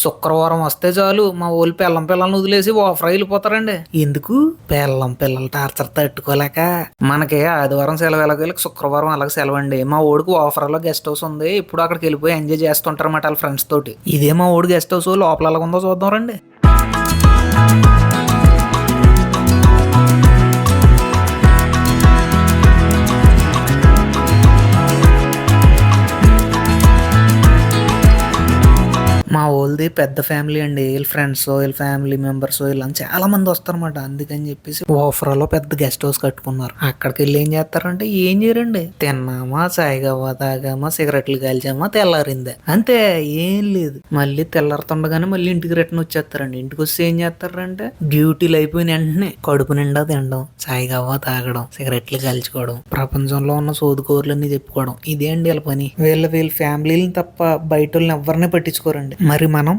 శుక్రవారం వస్తే చాలు మా ఊళ్ళు పిల్లల్ని వదిలేసి ఓఫర్ వెళ్ళిపోతారండి. ఎందుకు? పిల్లల టార్చర్ తట్టుకోలేక. మనకి ఆదివారం సెలవు ఎలాగో శుక్రవారం అలాగే సెలవు అండి. మా ఊడికి ఆఫర్ లో గెస్ట్ హౌస్ ఉంది. ఇప్పుడు అక్కడికి వెళ్ళిపోయి ఎంజాయ్ చేస్తుంటారు అన్నమాట వాళ్ళ ఫ్రెండ్స్ తోటి. ఇదే మా ఊడి గెస్ట్ హౌస్. లోపల ఎలాగ ఉందో చూద్దాం రండి. మా ఓల్ది పెద్ద ఫ్యామిలీ అండి. వీళ్ళ ఫ్రెండ్స్, వీళ్ళ ఫ్యామిలీ మెంబర్స్ వీళ్ళని చాలా మంది వస్తారన్నమాట. అందుకని చెప్పేసి ఓఫర్లో పెద్ద గెస్ట్ హౌస్ కట్టుకున్నారు. అక్కడికి వెళ్ళి ఏం చేస్తారంటే ఏం చేయరండి. తిన్నామా, సాయిగవ్వ తాగామా, సిగరెట్లు కాల్చామా, తెల్లారిందే అంతే. ఏం లేదు. మళ్ళీ తెల్లారుతుండగానే మళ్ళీ ఇంటికి రిటర్న్ వచ్చేస్తారండి. ఇంటికి వస్తే ఏం చేస్తారంటే డ్యూటీలు అయిపోయిన వెంటనే కడుపు నిండా తినడం, సాయిగవ్వ తాగడం, సిగరెట్లు కాల్చుకోవడం, ప్రపంచంలో ఉన్న సోదుకోరులన్నీ చెప్పుకోవడం. ఇదే అండి వీళ్ళ పని. వీళ్ళ ఫ్యామిలీని తప్ప బయట వాళ్ళని ఎవరిని పట్టించుకోరండి. మరి మనం